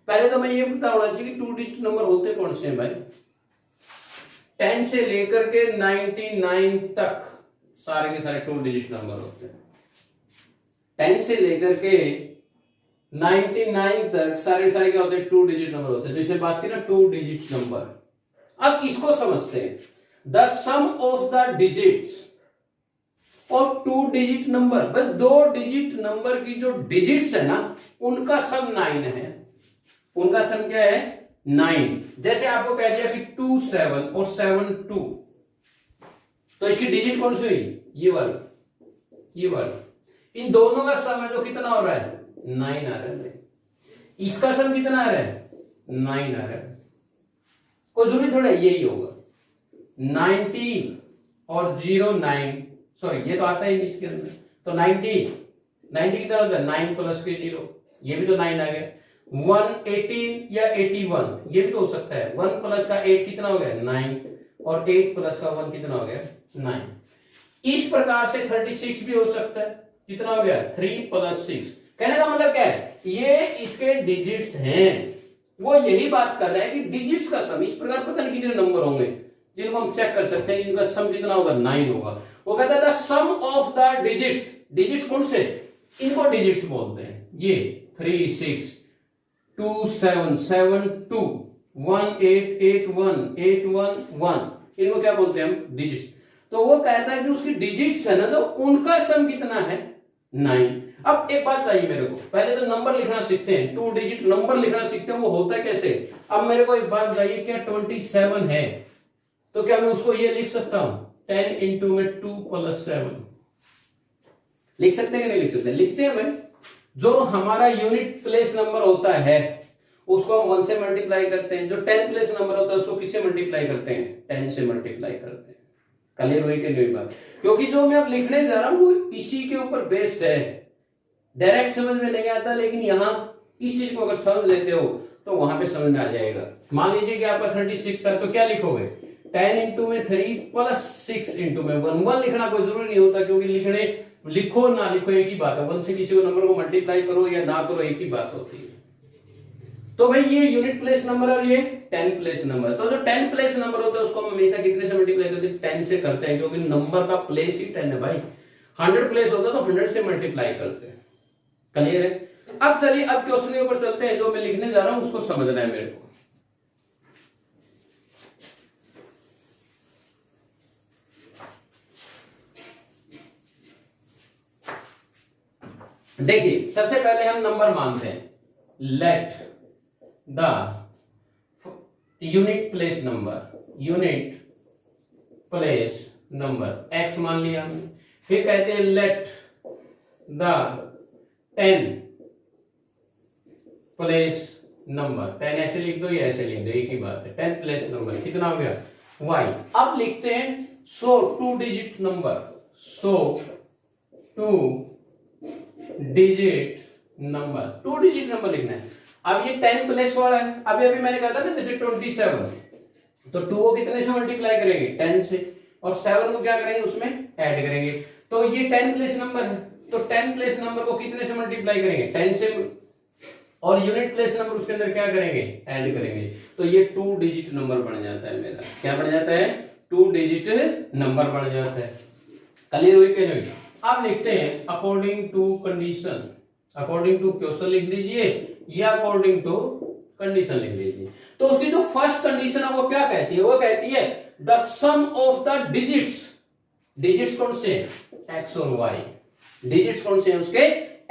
पहले तो मैं ये पता होना चाहिए कि 2 डिजिट नंबर होते कौन से हैं भाई, 10 से लेकर के 99 तक सारे के सारे 2 डिजिट नंबर होते हैं। 10 से लेकर के 99 तक सारे सारे क्या होते हैं 2 डिजिट नंबर होते हैं। जैसे बात की ना 2 डिजिट नंबर, अब इसको समझते हैं। The sum of the digits of 2 digit number, भाई 2 डिजिट नंबर की जो डिजिट्स है ना उनका सम 9 है, उनका सम क्या है 9। जैसे आपको कह दिया कि 2 7 और 7 2, तो इसकी डिजिट कौन सी हुई, ये वाली, ये वाली। इन दोनों का सम है तो कितना हो रहा है 9 आ रहा है। इसका सम कितना आ रहा है 9 आ रहा है, कोई जरूरी थोड़ा यही होगा 90 और 09, सॉरी ये तो आता ही नहीं इसके अंदर, तो 90 कितना होता है 9 प्लस के 0, ये भी तो 9 आ गया। 118 या 81 ये भी तो हो सकता है, 1 प्लस का 8 कितना हो गया 9, और 8 प्लस का 1 कितना हो गया 9। इस प्रकार से 36 भी हो सकता है, कितना हो गया 3 प्लस 6। कहने का मतलब क्या है, ये इसके डिजिट्स हैं, वो यही बात कर रहा है कि डिजिट्स का सम, इस प्रकार पता नहीं कितने नंबर होंगे जिनको हम चेक कर सकते हैं, इनका सम कितना होगा 9 होगा। वो कहता है the sum of the digits, digits कौन से, इनको डिजिट्स बोलते हैं, ये 3 6 2 7 7 2 1 8 8 1 8 1 1, इनको क्या बोलते हैं हम डिजिट्स। तो वो कहता है कि उसकी डिजिट्स है ना तो उनका सम कितना है 9। अब एक बात बताइए मेरे को, पहले तो नंबर लिखना सीखते हैं, 2 डिजिट नंबर लिखना सीखते हैं, वो होता है कैसे। अब मेरे को एक बात बताइए, क्या 27 है तो क्या मैं उसको ये लिख सकता हूं 10 इंटू में 2 प्लस 7, लिख सकते हैं कि नहीं लिख सकते, लिखते हैं भाई। जो हमारा यूनिट प्लेस नंबर होता है उसको हम 1 से मल्टीप्लाई करते हैं, जो 10 प्लेस नंबर होता है उसको किससे मल्टीप्लाई करते हैं 10 से मल्टीप्लाई करते हैं। क्लियर हुई कि नहीं बात, क्योंकि जो मैं अब लिखने जा रहा हूं वो इसी के ऊपर बेस्ड है, डायरेक्ट समझ में नहीं आता, लेकिन यहां इस चीज को अगर समझ लेते हो तो वहां पे समझ में आ जाएगा। मान लीजिए कि आपका 36 था तो क्या लिखोगे 10 इंटू में 3 प्लस 6 इंटू में 1। 1 लिखना कोई जरूरी नहीं होता, क्योंकि लिखने लिखो ना लिखो एक ही बात है, 1 से किसी को नंबर को मल्टीप्लाई करो या ना करो एक ही बात होती है। तो भाई ये यूनिट प्लेस नंबर और ये 10 प्लेस नंबर, तो जो 10 प्लेस नंबर होता है उसको हम हमेशा कितने से मल्टीप्लाई करते हैं 10 से करते हैं, क्योंकि नंबर का प्लेस ही 10 है भाई। 100 प्लेस होता है तो 100 से मल्टीप्लाई करते हैं। क्लियर है। अब चलिए अब क्वेश्चन के ऊपर चलते हैं, जो मैं लिखने जा रहा हूं उसको समझना है मेरे को। देखिए सबसे पहले हम नंबर मानते हैं, let the unit place number, unit place number x मान लिया हमने। फिर कहते हैं लेट द 10 प्लेस नंबर, 10 ऐसे लिख दो या ऐसे लिख दो एक ही बात है, 10 प्लेस नंबर कितना हो गया y। अब लिखते हैं सो 2 डिजिट नंबर, सो डिजिट नंबर, 2 डिजिट नंबर लिखना है। अब ये 10 प्लस वाला है, अभी अभी मैंने कहा था ना जैसे 27, तो 2 को कितने से मल्टीप्लाई करेंगे, 10 से, और 7 को क्या करेंगे उसमें ऐड करेंगे। तो ये 10 प्लस नंबर है, तो 10 प्लस नंबर को कितने से मल्टीप्लाई करेंगे, 10 से, और यूनिट प्लेस नंबर उसके अंदर क्या करेंगे, ऐड करेंगे। तो ये 2 डिजिट नंबर बन जाता है मेरा, क्या बन जाता है, 2 डिजिट नंबर बन जाता है। क्लियर हुई कि नहीं। अब लिखते हैं according to condition, according to question लिख लीजिए या अकॉर्डिंग टू कंडीशन लिख लीजिए। तो उसकी जो फर्स्ट कंडीशन है वो क्या कहती है, वो कहती है the sum of the digits, digits कौन से, एक्स और वाई, डिजिट्स कौन से हैं उसके,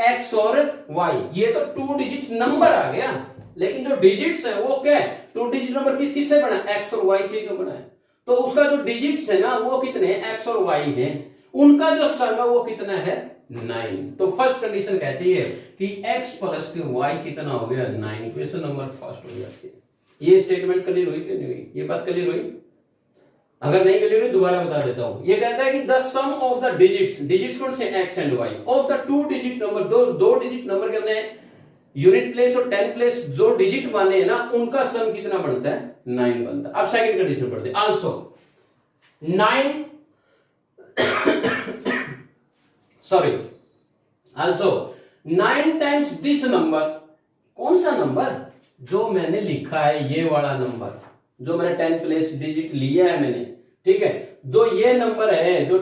एक्स और वाई। ये तो 2 डिजिट नंबर आ गया, लेकिन जो डिजिट्स है वो क्या है, 2 डिजिट नंबर किस किस से बना, एक्स और वाई से ही तो बना है। तो उसका जो डिजिट्स है ना वो कितने हैं, एक्स और वाई है, उनका जो सम है वो कितना है, 9। तो फर्स्ट कंडीशन कहती है कि x प्लस के y कितना हो गया, 9। क्वेश्चन नंबर फर्स्ट हो जाती है। ये स्टेटमेंट क्लियर हुई कि नहीं हुई, ये बात क्लियर हुई, अगर नहीं क्लियर हुई दोबारा बता देता हूं। ये कहता है कि the sum of the digits, digits कौन से, x and y, of the 2 digit number, दो डिजिट नंबर के अंदर यूनिट प्लेस और 10 प्लेस जो डिजिट वाले हैं ना उनका सम कितना बनता है, 9 बनता है। अब सेकंड कंडीशन पढ़ते हैं, also 9 sorry also 9 times this number, कौन सा नंबर, जो मैंने लिखा है ये वाला नंबर, जो मैंने 10 प्लेस डिजिट लिया है मैंने, ठीक है, जो ये नंबर है, जो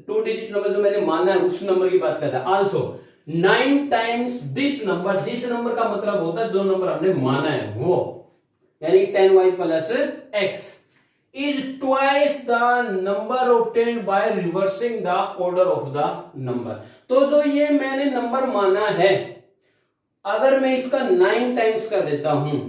2 डिजिट नंबर जो मैंने माना है उस नंबर की बात करता है। Also 9 times this number, this number का मतलब होता है जो नंबर हमने माना है वो, यानी 10y plus x is twice the number obtained by reversing the order of the number। तो जो ये मैंने नंबर माना है, अगर मैं इसका 9 टाइम्स कर देता हूं,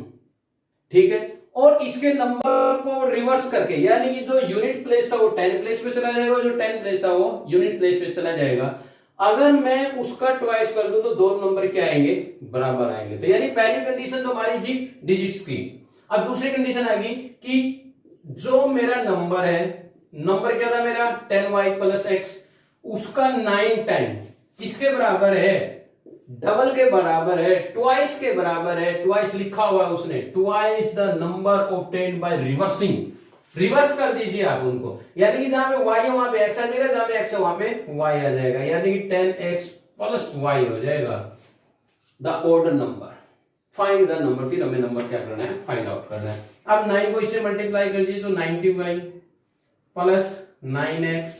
ठीक है, और इसके नंबर को रिवर्स करके, यानी कि जो यूनिट प्लेस था वो 10 प्लेस पे चला जाएगा, जो 10 प्लेस था वो यूनिट प्लेस पे चला जाएगा। अगर मैं उसका ट्वाइस कर दूं तो दो नंबर क्या आएंगे, बराबर आएंगे। तो यानी पहली कंडीशन तो हमारी थी डिजिट्स की। अब दूसरी कंडीशन आ गई कि जो मेरा नंबर है, नंबर क्या था मेरा, 10y प्लस एक्स, उसका 9 टाइम किसके बराबर है, डबल के बराबर है, ट्वाइस के बराबर है, ट्वाइस लिखा हुआ है उसने, twice the number obtained by reversing, reverse कर दीजिए आप उनको, यानी कि जहां पे y है वहां पे x आ जाएगा, जहां पे x है वहां पे y आ जाएगा, यानी कि 10x प्लस y हो जाएगा the order number. Find the number, फिर हमें नंबर क्या करना है, फाइंड आउट करना है। अब 9 को इससे मल्टीप्लाई कर दीजिए तो 90y plus 9x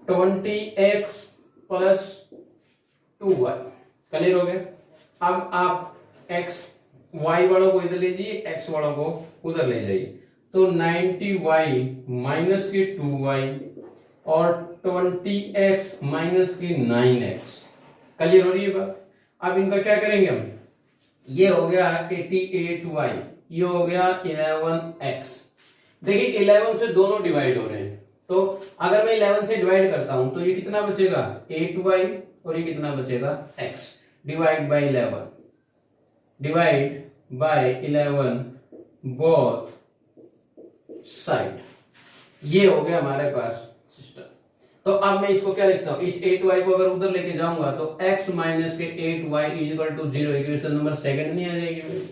20x plus 2y, clear हो गया। अब आप x y वालों को इधर लीजिए, x वालों को उधर ले जाइए, तो 90y माइनस के 2y और 20x माइनस के 9x, क्लियर हो रही है बात। अब इनका क्या करेंगे हम, ये हो गया 88y, ये हो गया 11x। देखिए 11 से दोनों डिवाइड हो रहे हैं, तो अगर मैं 11 से डिवाइड करता हूं तो ये कितना बचेगा 8y, और ये कितना बचेगा x, divide by 11, divide by 11 both side, ये हो गया हमारे पास सिस्टम। तो अब मैं इसको क्या लिखता हूं, इस 8y को अगर उधर लेके जाऊंगा तो x माइनस के 8y equal to 0, equation number second नहीं आ जाएगी मेरी,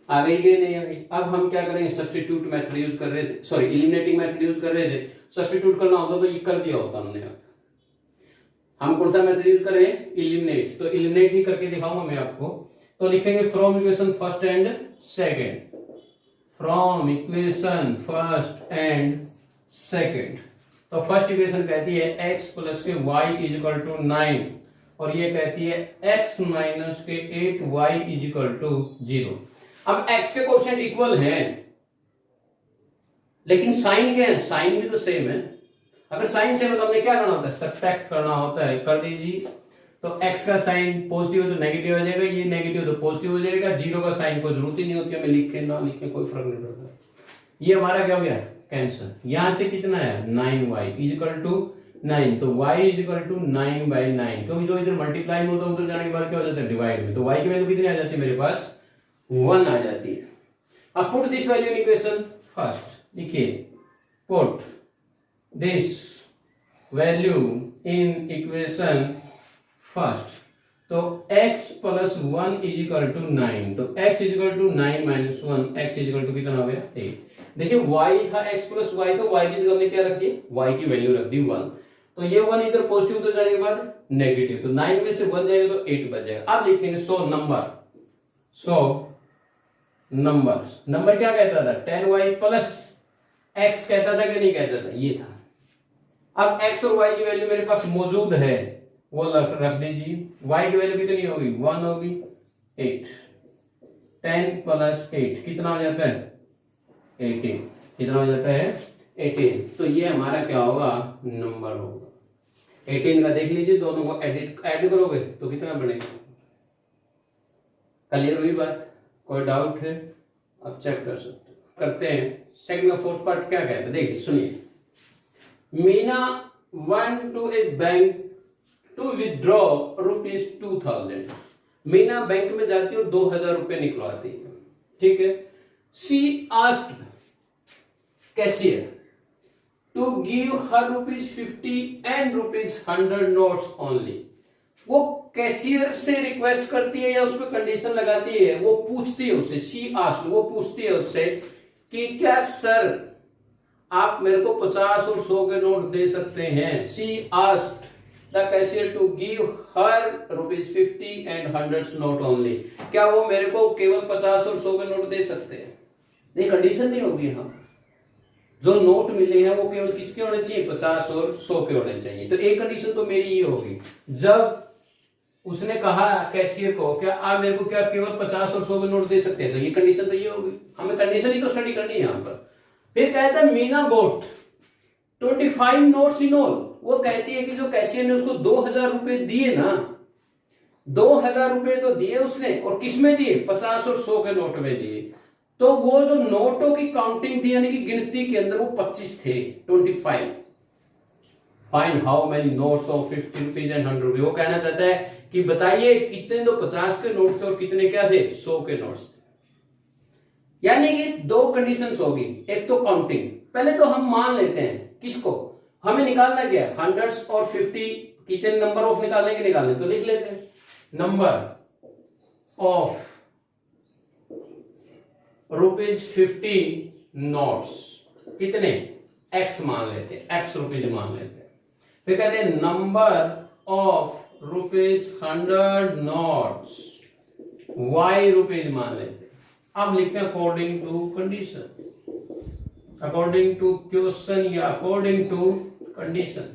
आ गई कि नहीं आ गई। अब हम क्या करेंगे, सब्स्टिट्यूट मेथड यूज कर रहे थे, सॉरी एलिमिनेटिंग मेथड यूज कर रहे थे, सब्स्टिट्यूट करना होता तो ये कर दिया होता हमने। हम कौन सा मेथड यूज कर रहे हैं, एलिमिनेट, तो एलिमिनेट ही करके दिखाऊंगा मैं आपको। तो लिखेंगे from equation first and second, from equation first and second. तो फर्स्ट इक्वेशन कहती है x प्लस के y इज इक्वल टू 9, और ये कहती है x माइनस के 8y इज इक्वल टू 0। अब x के कोएफिशिएंट इक्वल हैं, लेकिन साइन क्या है, साइन भी तो सेम है। अगर साइन सेम है तो हमें क्या करना होता है, सब्ट्रैक्ट करना होता है, कर दीजिए। तो x का साइन पॉजिटिव है तो नेगेटिव हो जाएगा, ये नेगेटिव तो पॉजिटिव हो जाएगा, 0 का साइन कोई जरूरत ही नहीं होती, हमें लिखे ना लिखे कोई फर्क नहीं पड़ता। ये हमारा क्या हो गया, कैंसल। यहां से कितना है 9y इज इक्वल टू 9, तो y इज इक्वल टू 9/9, क्योंकि जो इधर मल्टीप्लाई में होता है उधर जाने के बाद क्या हो जाता है, डिवाइड में, तो y की वैल्यू कितनी आ जाती है मेरे पास, 1 आ जाती है। अब put this value in equation first, लिखिए put this value in equation first, तो x plus 1 is equal to 9, तो x is equal to 9 minus 1, x is equal to कितना हो गया 8। देखिए y था, x प्लस y था, y की जगह हमने क्या रख दी, y की वैल्यू रख दी 1, तो ये 1 इधर पॉजिटिव उधर जाने के बाद नेगेटिव, तो 9 में से 1 जाएगा तो 8 बच जाएगा। अब लिखेंगे 100 नंबर्स, नंबर क्या कहता था 10y प्लस x कहता था कि नहीं कहता था, ये था। अब x और y की वैल्यू मेरे पास मौजूद है, वो रख दीजिए। y की वैल्यू कितनी होगी 1 होगी, 8, 10 प्लस 8 कितना हो जाता है 18, कितना हो जाता है 18, तो ये हमारा क्या होगा नंबर होगा 18 का। देख लीजिए दोनों को ऐड करोगे तो कितना बनेगा, क्लियर हुई बात, कोई डाउट है आप चेक कर सकते हो। करते हैं सेकंड का फोर्थ पार्ट क्या कहता है, देखिए सुनिए। Meena went to a bank to withdraw ₹2000। Meena bank में जाती है और 2000 रुपए निकलवाती है, ठीक है। She asked cashier to give her ₹50 and ₹100 notes only। वो कैशियर से रिक्वेस्ट करती है या उस पर कंडीशन लगाती है, वो पूछती है उससे, शी आस्क्ड, वो पूछती है उससे कि क्या सर आप मेरे को 50 और 100 के नोट दे सकते हैं। She asked the cashier to give her ₹50 and 100 note only, क्या वो मेरे को केवल 50 और 100 के नोट दे सकते हैं। ये कंडीशन नहीं होगी, हम जो नोट मिले हैं वो केवल किसके होने चाहिए 50 और 100 के होने चाहिए। तो एक कंडीशन तो मेरी ये होगी, जब उसने कहा कैशियर को क्या आप मेरे को क्या केवल 50 और 100 के नोट दे सकते हैं, तो ये कंडीशन तो ये होगी। हमें कंडीशन ही तो स्टडी करनी है यहाँ पर। फिर कहता है मीना गोट 25 नोट्स इन ऑल, वो कहती है कि जो कैशियर ने उसको 2000 रुपए दिए ना, 2000 रुपए तो दिए उसने, और किस में दिए 50 और 100 के नोट में दिए। तो वो जो नोटों की काउंटिंग थी यानी कि गिनती के अंदर वो 25 थे, 25। Find how many notes of 50 rupees and 100 rupees. वो कहना चाहता है कि बताइए कितने तो 50 के नोट थे और कितने क्या थे 100 के नोट्स थे। यानी कि दो कंडीशंस होगी, एक तो काउंटिंग, पहले तो हम मान लेते हैं किसको, हमें निकालना क्या है 100 और 50, कितने नंबर ऑफ निकालने के निकालने, तो लिख लेते हैं नंबर ऑफ ₹50 नोट्स, कितने x मान लेते हैं, x रुपीज मान लेते हैं। फिर कहते हैं number of ₹100 notes, y rupees मान लेते हैं। अब लिखते हैं according to condition, according to question या अकॉर्डिंग टू कंडीशन।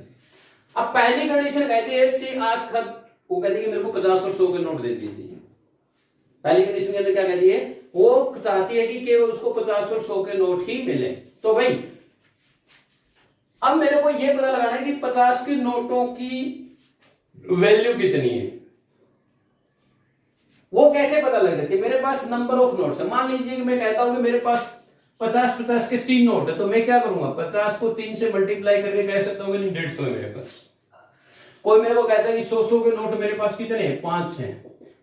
अब पहली कंडीशन कहती है सी आस्क्ड, वो कहती है कि मेरे को 50 और 100 के नोट दे दीजिए। पहली कंडीशन के अंदर क्या कहती है, वो चाहती है कि केवल उसको 50 और 100 के नोट ही मिले। तो भाई अब मेरे को यह पता लगाना है कि 50 के नोटों की वैल्यू कितनी है। वो कैसे पता लग जाती है, मेरे पास नंबर ऑफ नोट्स है। मान लीजिए कि मैं कहता हूं कि मेरे पास 50 के 3 नोट है, तो मैं क्या करूंगा 50 को 3 से मल्टीप्लाई करके कह सकता हूँ कि 150 है मेरे पास। कोई मेरे को कहता है कि 100 के नोट मेरे पास कितने हैं 5 हैं,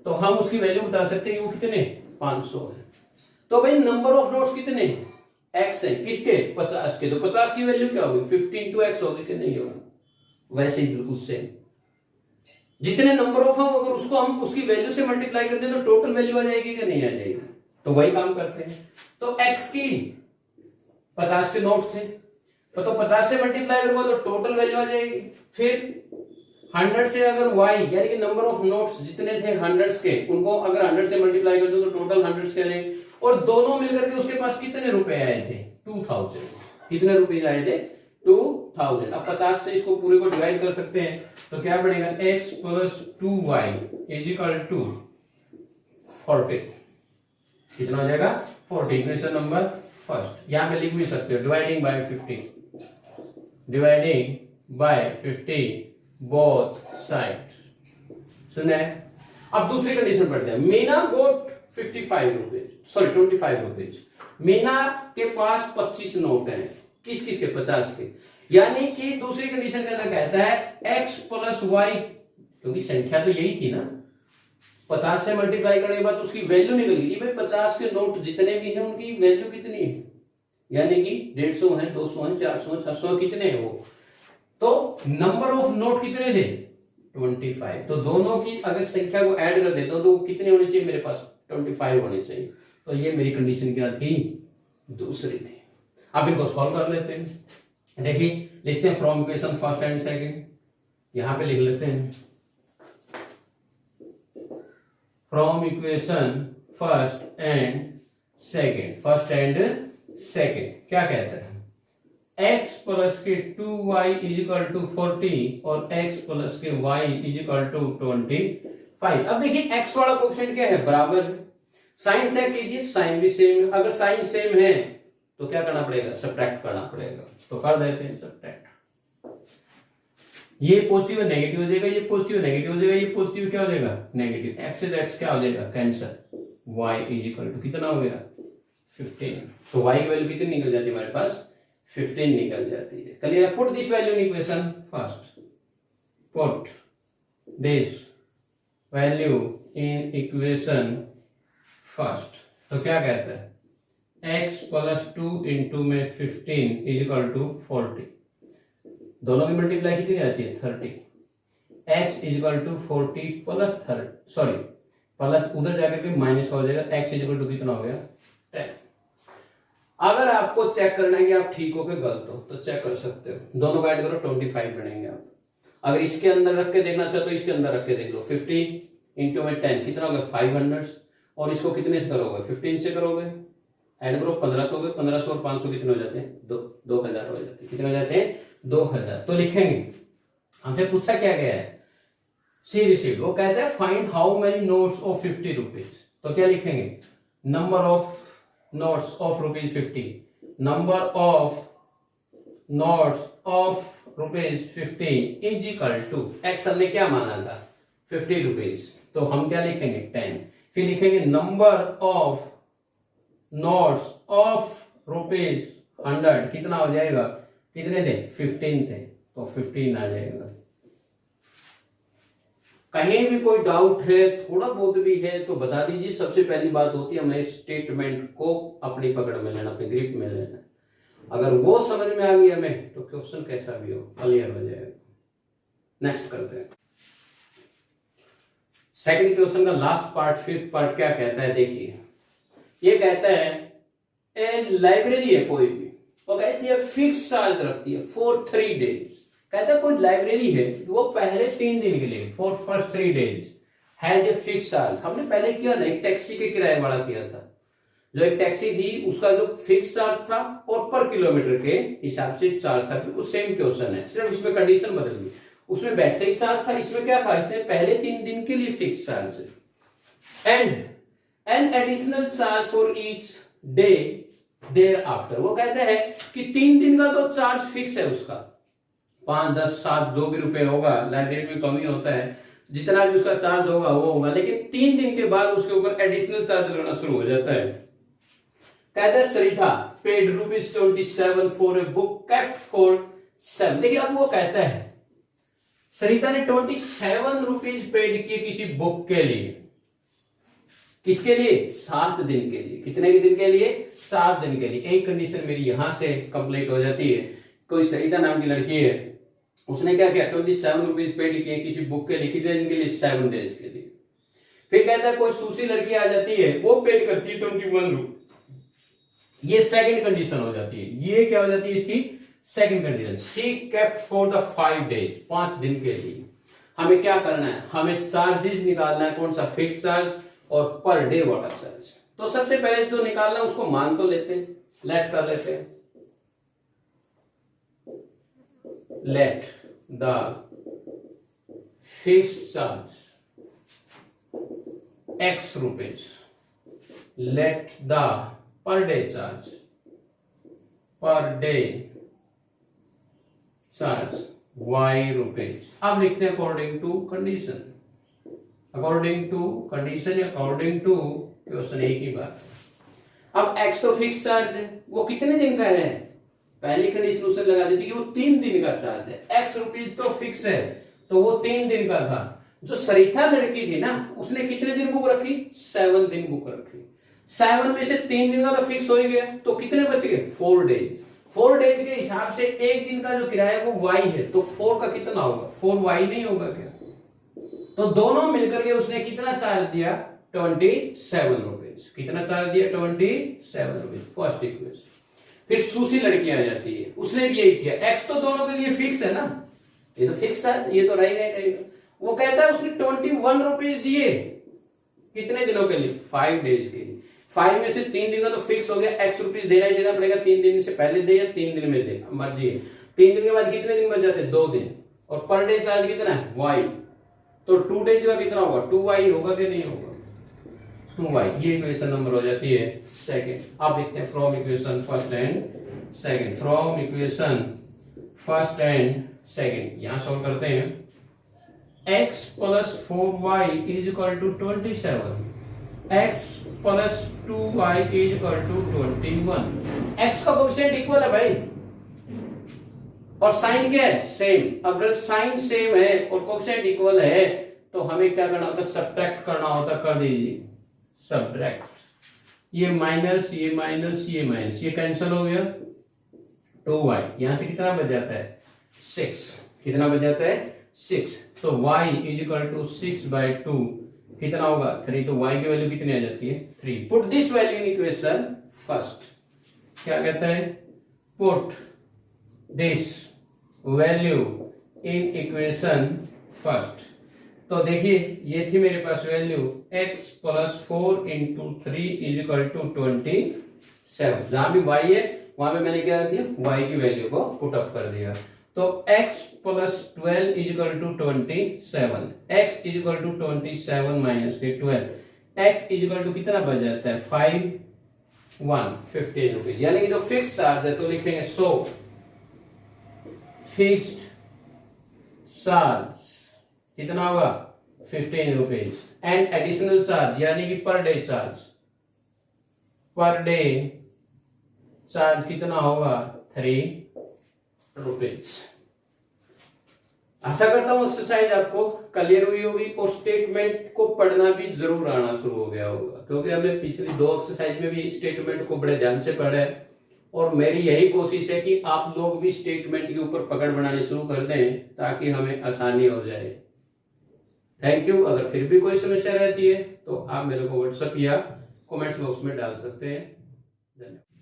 तो हम उसकी वैल्यू बता सकते हैं कि वो कितने 500 है। तो भाई नंबर ऑफ नोट्स कितने x है, किसके 50 के, तो 50 की वैल्यू क्या होगी 15 into x होगी कि नहीं होगी, वैसे ही बिल्कुल सेम। जितने नंबर ऑफ हम अगर उसको हम उसकी वैल्यू से मल्टीप्लाई करते हैं तो टोटल वैल्यू आ जाएगी कि नहीं आ जाएगी, तो वही काम करते हैं। तो x की 50 के नोट थे, तो 50 से मल्टीप्लाई करूंगा तो टोटल वैल्यू आ जाएगी। फिर 100 से अगर y यानी कि नंबर ऑफ नोट्स जितने थे 100 के, उनको अगर 100 से मल्टीप्लाई कर दो तो टोटल 100 के आएंगे, और दोनों मिलकर के उसके पास कितने रुपए आए थे 2000। कितने रुपए आए थे 2000। अब 50 से इसको पूरे को डिवाइड कर सकते हैं, तो क्या बढ़ेगा x plus 2y is equal to 40। कितना हो जाएगा 40। इक्वेशन नंबर फर्स्ट यहां पे लिख भी सकते हो, dividing by 50, dividing by 50 both side. सुने, अब दूसरी कंडीशन पढ़ते हैं। मीना गोट 25 रुपीज। मीना के पास 25 नोट हैं, किस किस के 50 के, यानी कि दूसरी कंडीशन के अंदर कहता है x प्लस y, क्योंकि संख्या तो यही थी ना, 50 से मल्टीप्लाई करने के बाद उसकी वैल्यू निकल गई भाई 50 के नोट जितने भी हैं उनकी वैल्यू कितनी है, यानी कि 150 है 200 है 400 है 600 कितने हैं वो, तो नंबर ऑफ नोट कितने थे 25। तो दोनों की अगर संख्या को ऐड कर देता हूं तो कितने होने चाहिए मेरे पास 25 होने चाहिए। तो ये मेरी कंडीशन क्या थी, दूसरी थी। अब इनको सॉल्व कर लेते हैं। देखिए लिखते हैं from equation first and second, यहां पे लिख लेते हैं from equation first and second. First and second क्या कहता है, x प्लस के 2y इज इक्वल टू 40 और x प्लस के y इज इक्वल टू 25। अब देखिए x वाला कोएफिशिएंट क्या है, बराबर है। साइन चेक कीजिए, साइन भी सेम है। अगर साइन सेम है तो क्या करना पड़ेगा, सब्ट्रैक्ट करना पड़ेगा। तो कर देते हैं सब्ट्रैक्ट। ये पॉजिटिव है नेगेटिव हो जाएगा, ये पॉजिटिव नेगेटिव हो जाएगा, ये पॉजिटिव क्या हो जाएगा नेगेटिव। x से x क्या हो जाएगा cancel, y is equal to कितना हो गया 15। तो y की वैल्यू कितनी निकल जाती है हमारे पास 15 निकल जाती है। Clear. Put this value in equation first, put this value in equation first. तो क्या कहता है x प्लस 2 इंटू में 15 इज इक्वल टू 40। दोनों की मल्टीप्लाई कितनी आती है 30। x is equal to 40 plus 30, sorry plus उधर जाकर के माइनस हो जाएगा, x इज इक्वल टू कितना हो गया 10। अगर आपको चेक करना है कि आप ठीक हो कि गलत हो तो चेक कर सकते हो। दोनों को ऐड करो 25 बनेंगे आप। अगर इसके अंदर रख के देखना चाहते हो इसके अंदर रख के देख लो। 50 इंटू में 10 कितना होगा 500। और इसको कितने से करोगे 15 से करोगे, ऐड करो 1500 हो गए। 1500 और 500 कितने हो जाते हैं 2000 हो जाते हैं। कितने हो जाते हैं 2000। तो लिखेंगे, हमसे पूछा क्या गया है सी रिसीव्ड। वो कहते हैं find how many notes of 50 rupees. तो क्या लिखेंगे, number of notes of rupees 50, number of notes of rupees 50 is equal to x हमने क्या माना था 50 रुपीज। तो हम क्या लिखेंगे 10। फिर लिखेंगे number of notes of rupees 100 कितना हो जाएगा, कितने थे 15 थे तो 15 आ जाएगा। कहीं भी कोई डाउट है थोड़ा बहुत भी है तो बता दीजिए। सबसे पहली बात होती है हमें स्टेटमेंट को अपनी पकड़ में लेना, अपनी ग्रिप में लेना। अगर वो समझ में आ गया हमें तो क्वेश्चन कैसा भी हो क्लियर हो जाएगा। नेक्स्ट करते हैं सेकंड क्वेश्चन का लास्ट पार्ट, फिफ्थ पार्ट क्या कहता है देखिए। ये कहता है ए लाइब्रेरी है कोई भी, वो कहती है फिक्स चार्ज रखती है फॉर 3 डेज। कहता है कोई लाइब्रेरी है वो पहले 3 दिन के लिए for first 3 days has a fix charge. हमने पहले किया था एक टैक्सी के किराए वाला किया था। जो एक टैक्सी थी उसका जो फिक्स चार्ज था और पर किलोमीटर के हिसाब से चार्ज था। बिल्कुल सेम क्वेश्चन है, सिर्फ इसमें कंडीशन बदल गई। उसमें बैटरी चार्ज था, इसमें क्या था, इसमें पहले 3 दिन के लिए फिक्स चार्ज है and an additional charge for each day thereafter. वो कहते हैं कि 3 दिन का तो चार्ज फिक्स है उसका 5, 10, 7 जो भी रुपए होगा। लाइब्रेरी में कमी होता है, जितना भी उसका चार्ज होगा वो होगा, लेकिन 3 दिन के बाद उसके ऊपर एडिशनल चार्ज लगना शुरू हो जाता है। कहते हैं Sarita paid ₹27 for a book kept for 7। देखिए अब वो कहता है सरिता ने 27 रुपीज पेड किए किसी बुक के लिए। किसके लिए 7 दिन के लिए। कितने के दिन के लिए 7 दिन के लिए। एक कंडीशन मेरी यहां से कंप्लीट हो जाती है। कोई सरिता नाम की लड़की है, उसने क्या किया 27 रुपीज पेड किए किसी बुक के लिए। कितने दिन के लिए 7 डेज के लिए। फिर कहता है कोई सूसी लड़की आ जाती है वो पेड करती है 21 रुपीज। ये सेकंड कंडीशन हो जाती है। ये क्या हो जाती है इसकी second condition. She kept for the 5 days 5 दिन के लिए। हमें क्या करना है, हमें चार्जेस निकालना है। कौन सा फिक्स चार्ज और पर डे वाला चार्ज। तो सबसे पहले जो निकालना है उसको मान तो लेते हैं, लेट कर लेते हैं। Let the fixed charge x rupees, let the per day charge y rupees. अब लिखते हैं according to condition. According to condition या अकॉर्डिंग टू क्वेश्चन एक ही बात है। अब x तो फिक्स चार्ज है, वो कितने दिन का है, पहली कंडीशन उसने लगा दी थी कि वो 3 दिन का चार्ज है। x रुपीज तो फिक्स है तो वो 3 दिन का था। जो सरिता लड़की थी ना उसने कितने दिन बुक रखी 7 दिन बुक रखी। 7 में से 3 दिन का तो फिक्स हो ही गया तो कितने बच गए 4 डेज। 4 डेज के हिसाब से एक दिन का जो किराया वो y है, तो 4 का कितना होगा, 4y नहीं होगा क्या? तो दोनों मिलकर के उसने कितना चार्ज दिया, 27 रुपीज। कितना चार्ज दिया, 27 रुपीज, फर्स्ट इक्वेशन। फिर दूसरी लड़की आ जाती है, उसने भी यही किया। एक्स तो दोनों के लिए फिक्स है ना, ये तो फिक्स है, ये तो रहेगा। वो कहता है उसने 21 रुपीज दिए, कितने दिनों के लिए, 5 डेज के लिए। 5 में से 3 दिन का तो फिक्स हो गया, एक्स रुपीज देना ही देना पड़ेगा। 3 दिन से पहले दे या 3 दिन में दे, मर्जी है। 3 दिन के बाद कितने दिन बच जाते हैं, 2 दिन। और पर डे चार्ज कितना है, वाई। तो 2 डेज का कितना होगा, 2y होगा कि नहीं होगा, 2y। ये इक्वेशन नंबर हो जाती है सेकंड। आप देखते हैं from equation first and second, from equation first and second. यहां सॉल्व करते हैं। x plus 4y is equal to 27, x plus 2y is equal to 21। x का कोएफिशिएंट इक्वल है भाई, और साइन क्या है, सेम। अगर साइन सेम है और कोएफिशिएंट इक्वल है तो हमें क्या करना होता है, सब्ट्रैक्ट करना होता। कर दीजिए सब्ट्रैक्ट, ये माइनस ये माइनस ये माइनस, ये कैंसिल हो गया, 2y। यहां से कितना बच जाता है, 6। कितना बच जाता है, 6। तो y इज इक्वल टू 6/2 कितना होगा, 3। तो y की वैल्यू कितनी आ जाती है, 3। Put this value in equation first. क्या कहता है, put this value in equation first. तो देखिए ये थी मेरे पास value, x plus 4 into 3 is equal to 27। जहां भी y है वहां पे मैंने क्या किया, y की वैल्यू को पुट अप कर दिया। तो x plus 12 is equal to 27, x is equal to 27 minus 12, x is equal to कितना बच जाता है, 15 रुपीज। यानी कि जो फिक्स चार्ज है तो लिखेंगे सो फिक्स्ड चार्ज कितना होगा, 15 रुपीज। एंड एडिशनल चार्ज यानी कि पर डे चार्ज, पर डे चार्ज कितना होगा, 3 रुपीज। आशा करता हूं एक्सरसाइज आपको क्लियर हुई होगी और स्टेटमेंट को पढ़ना भी जरूर आना शुरू हो गया होगा, क्योंकि हमने पिछली 2 एक्सरसाइज में भी स्टेटमेंट को बड़े ध्यान से पढ़ा है। और मेरी यही कोशिश है कि आप लोग भी स्टेटमेंट के ऊपर पकड़ बनानी शुरू कर दें ताकि हमें आसानी हो जाए। Thank you. अगर फिर भी कोई समस्या रहती है तो आप मेरे को व्हाट्सएप या कमेंट्स बॉक्स में डाल सकते हैं। धन्यवाद।